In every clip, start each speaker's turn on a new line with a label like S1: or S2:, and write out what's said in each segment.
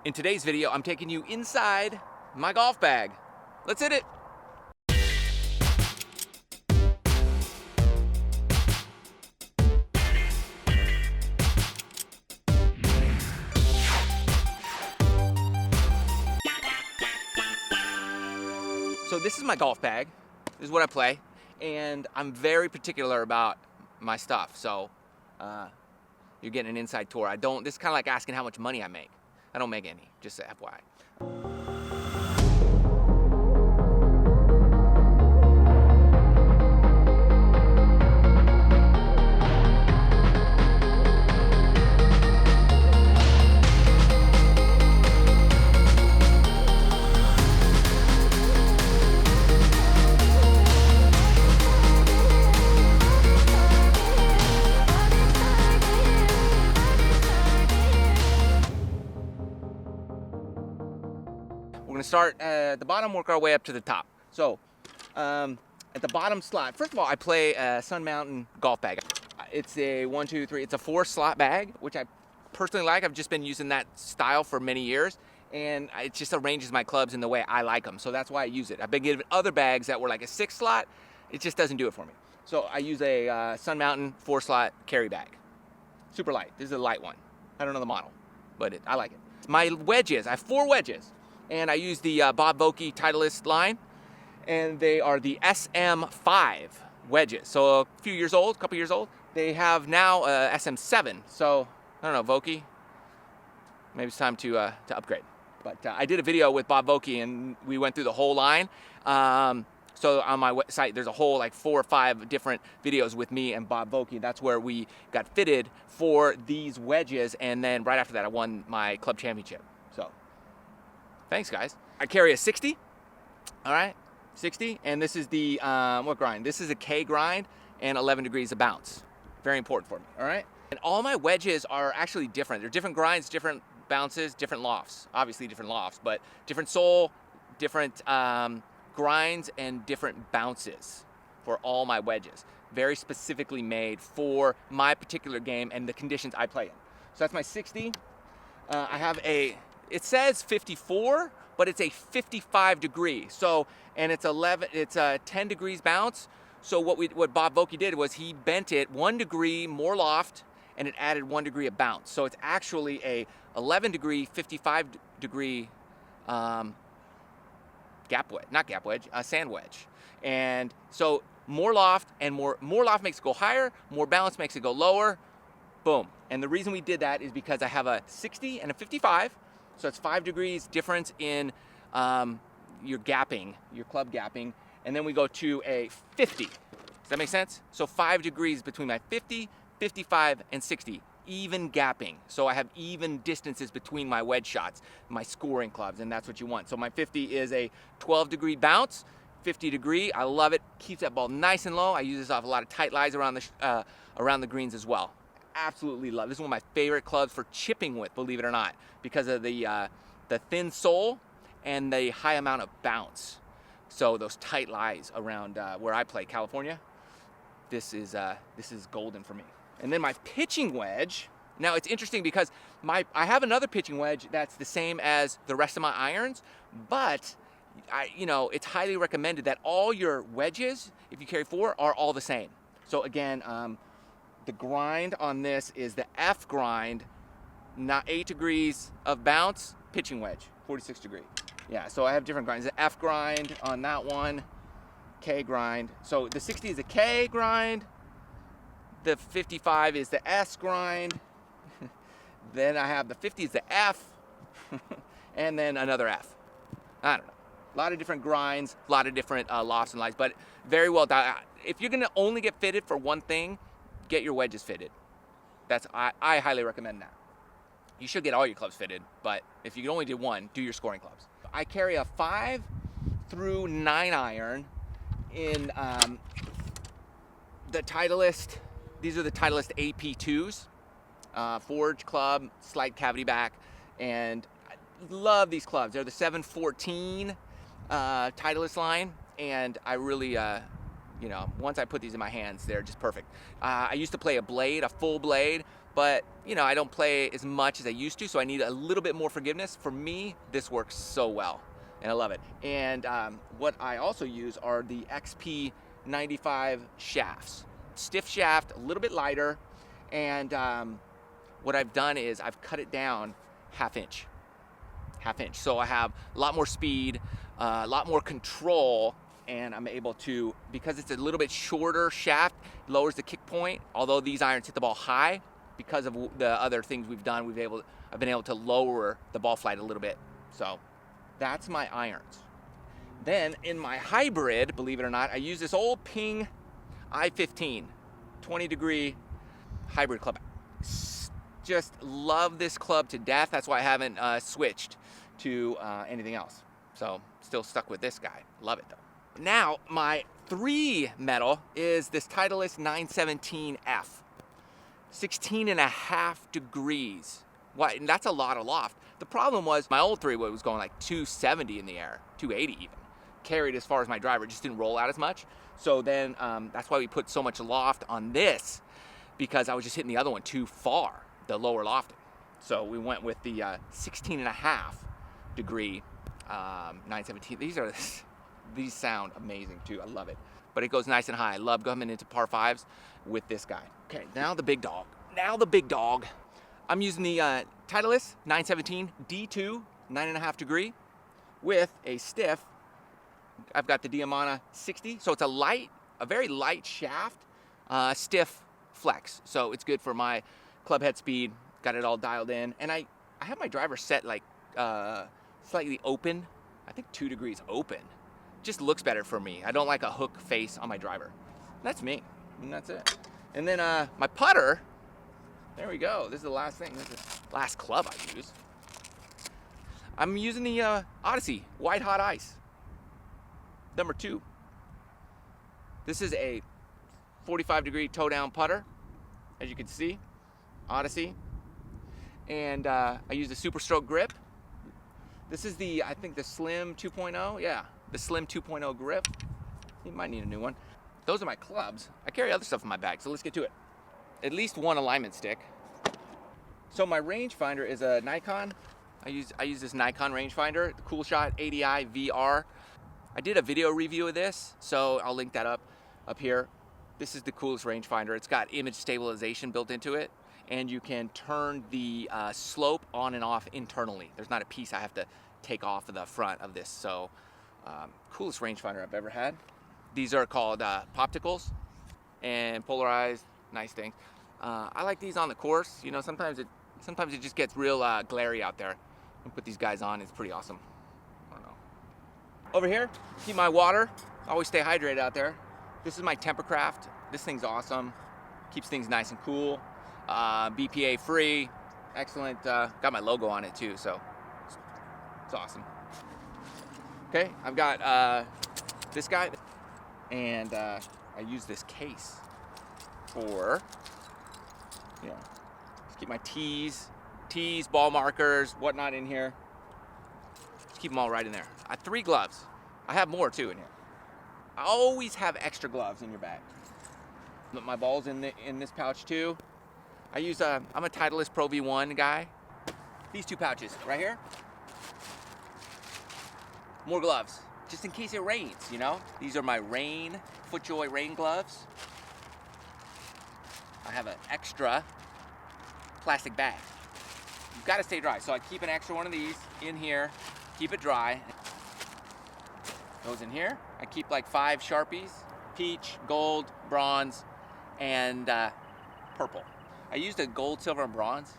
S1: In today's video, I'm taking you inside my golf bag. Let's hit it. So this is my golf bag. This is what I play, and I'm very particular about my stuff. So you're getting an inside tour. This is kind of like asking how much money I make. I don't make any, just FYI. We're gonna start at the bottom, work our way up to the top. So, at the bottom slot, first of all, I play a Sun Mountain golf bag. It's a 1, 2, 3, it's a 4-slot bag, which I personally like. I've just been using that style for many years, and it just arranges my clubs in the way I like them. So that's why I use it. I've been given other bags that were like a 6-slot. It just doesn't do it for me. So I use a Sun Mountain 4-slot carry bag. Super light. This is a light one. I don't know the model, but I like it. My wedges, I have 4 wedges. And I use the Bob Vokey Titleist line, and they are the SM5 wedges. So a few years old, a couple years old. They have now SM7. So I don't know, Vokey, maybe it's time to upgrade. But I did a video with Bob Vokey, and we went through the whole line. So on my website, there's a whole like 4 or 5 different videos with me and Bob Vokey. That's where we got fitted for these wedges, and then right after that, I won my club championship. So. Thanks, guys. I carry a 60, all right, 60, and this is the, what grind? This is a K grind and 11 degrees of bounce. Very important for me, all right? And all my wedges are actually different. They're different grinds, different bounces, different lofts. Obviously different lofts, but different sole, different grinds, and different bounces for all my wedges. Very specifically made for my particular game and the conditions I play in. So that's my 60. I have it says 54, but it's a 55 degree. So, and it's 10 degrees bounce. So what Bob Vokey did was he bent it 1 degree more loft, and it added 1 degree of bounce. So it's actually a 11 degree, 55 degree gap wedge, not gap wedge, a sand wedge. And so more loft, and more loft makes it go higher, more balance makes it go lower. Boom. And the reason we did that is because I have a 60 and a 55. So it's 5 degrees difference in your gapping, your club gapping, and then we go to a 50. Does that make sense? So 5 degrees between my 50, 55, and 60, even gapping. So I have even distances between my wedge shots, my scoring clubs, and that's what you want. So my 50 is a 12 degree bounce, 50 degree, I love it, keeps that ball nice and low. I use this off a lot of tight lies around the greens as well. Absolutely love. This is one of my favorite clubs for chipping with, believe it or not, because of the thin sole and the high amount of bounce. So those tight lies around where I play, California, this is golden for me. And then my pitching wedge. Now it's interesting because I have another pitching wedge that's the same as the rest of my irons, but it's highly recommended that all your wedges, if you carry 4, are all the same. So again, the grind on this is the F grind, not 8 degrees of bounce, pitching wedge, 46 degree. Yeah, so I have different grinds. The F grind on that one, K grind. So the 60 is a K grind, the 55 is the S grind, then I have the 50 is the F, and then another F. I don't know. A lot of different grinds, a lot of different lofts and lies, but very well done. If you're gonna only get fitted for one thing, get your wedges fitted. I highly recommend that. You should get all your clubs fitted, but if you can only do one, do your scoring clubs. I carry a 5 through 9 iron in the Titleist. These are the Titleist AP2s, forge club, slight cavity back, and I love these clubs. They're the 714 Titleist line, and I really once I put these in my hands, they're just perfect. I used to play a blade, a full blade, but you know, I don't play as much as I used to, so I need a little bit more forgiveness. For me, this works so well, and I love it. And what I also use are the XP 95 shafts. Stiff shaft, a little bit lighter, and what I've done is I've cut it down half inch. So I have a lot more speed, a lot more control, and I'm able to, because it's a little bit shorter shaft, lowers the kick point. Although these irons hit the ball high, because of the other things we've done, I've been able to lower the ball flight a little bit. So that's my irons. Then in my hybrid, believe it or not, I use this old Ping I-15 20-degree hybrid club. Just love this club to death. That's why I haven't switched to anything else. So still stuck with this guy. Love it though. Now my 3 metal is this Titleist 917F. 16.5 degrees. Why? And that's a lot of loft. The problem was my old 3 was going like 270 in the air, 280 even. Carried as far as my driver, just didn't roll out as much. So then that's why we put so much loft on this, because I was just hitting the other one too far, the lower lofting. So we went with the 16.5 degree 917. These sound amazing too. I love it. But it goes nice and high. I love coming into par 5s with this guy. Okay, now the big dog. I'm using the Titleist 917 D2 9.5 degree with a stiff. I've got the Diamana 60, so it's a very light shaft, stiff flex. So it's good for my club head speed. Got it all dialed in, and I have my driver set like slightly open. I think 2 degrees open. Just looks better for me. I don't like a hook face on my driver. That's me, and that's it. And then my putter, there we go. This is the last thing. This is the last club I use. I'm using the Odyssey White Hot Ice, number 2. This is a 45-degree toe down putter, as you can see, Odyssey. And I use the Super Stroke grip. This is I think the Slim 2.0. Yeah, the Slim 2.0 grip. You might need a new one. Those are my clubs. I carry other stuff in my bag, so let's get to it. At least one alignment stick. So my rangefinder is a Nikon. I use this Nikon rangefinder, the Cool Shot 80i VR. I did a video review of this, so I'll link that up here. This is the coolest rangefinder. It's got image stabilization built into it, and you can turn the slope on and off internally. There's not a piece I have to take off of the front of this. So coolest rangefinder I've ever had. These are called Popticals and polarized, nice things. I like these on the course. You know, sometimes it just gets real glary out there. I put these guys on, it's pretty awesome. I don't know. Over here, keep my water. Always stay hydrated out there. This is my Tempercraft. This thing's awesome. Keeps things nice and cool. BPA free. Excellent. Got my logo on it too, so it's awesome. Okay, I've got this guy, and I use this case for, you know, just keep my tees, ball markers, whatnot in here. Just keep them all right in there. I have 3 gloves. I have more too in here. I always have extra gloves in your bag. My ball's in this pouch too. I'm a Titleist Pro V1 guy. These 2 pouches right here. More gloves, just in case it rains, you know? These are my FootJoy rain gloves. I have an extra plastic bag. You've got to stay dry, so I keep an extra one of these in here, keep it dry. Goes in here. I keep like 5 Sharpies, peach, gold, bronze, and purple. I used a gold, silver, and bronze,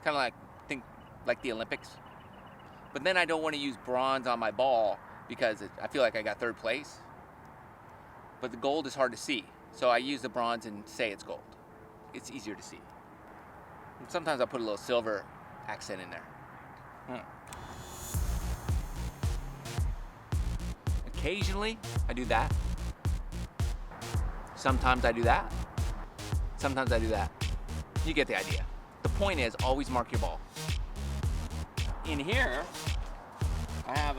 S1: kind of like the Olympics. But then I don't want to use bronze on my ball because I feel like I got 3rd place. But the gold is hard to see, so I use the bronze and say it's gold. It's easier to see. And sometimes I'll put a little silver accent in there. Occasionally, I do that. Sometimes I do that. Sometimes I do that. You get the idea. The point is, always mark your ball. In here, I have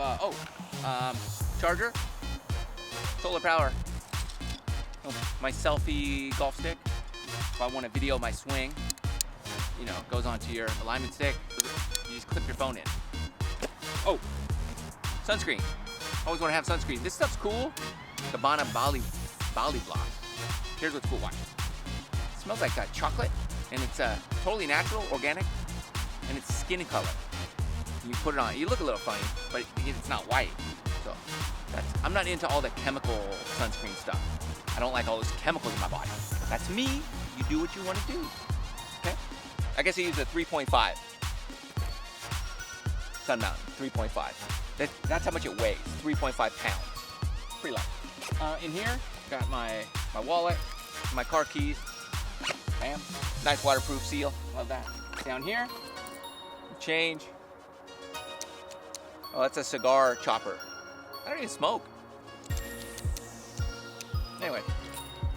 S1: charger, solar power, my selfie golf stick, if I want to video my swing. you know, goes onto your alignment stick. You just clip your phone in. Oh, sunscreen. Always want to have sunscreen. This stuff's cool. The Bali Block. Here's what's cool, watch. It smells like chocolate, and it's totally natural, organic, and it's skin color. You put it on, you look a little funny, but it's not white. So I'm not into all the chemical sunscreen stuff. I don't like all those chemicals in my body. That's me. You do what you want to do. Okay? I guess I use a 3.5. Sun Mountain, 3.5. That's how much it weighs, 3.5 pounds. Pretty light. In here, got my wallet, my car keys. Bam. Nice waterproof seal. Love that. Down here, change. Oh, that's a cigar chopper. I don't even smoke. Anyway,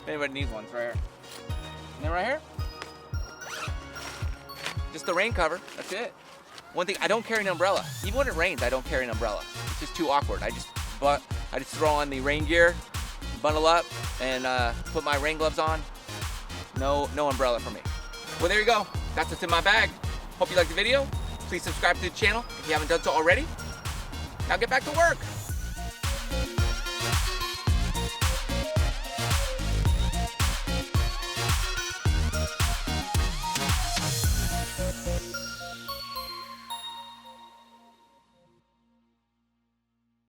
S1: if anybody needs one, it's right here. And then right here, just the rain cover. That's it. One thing, I don't carry an umbrella. Even when it rains, I don't carry an umbrella. It's just too awkward. I just throw on the rain gear, bundle up, and put my rain gloves on. No umbrella for me. Well, there you go. That's what's in my bag. Hope you liked the video. Please subscribe to the channel if you haven't done so already. Now get back to work.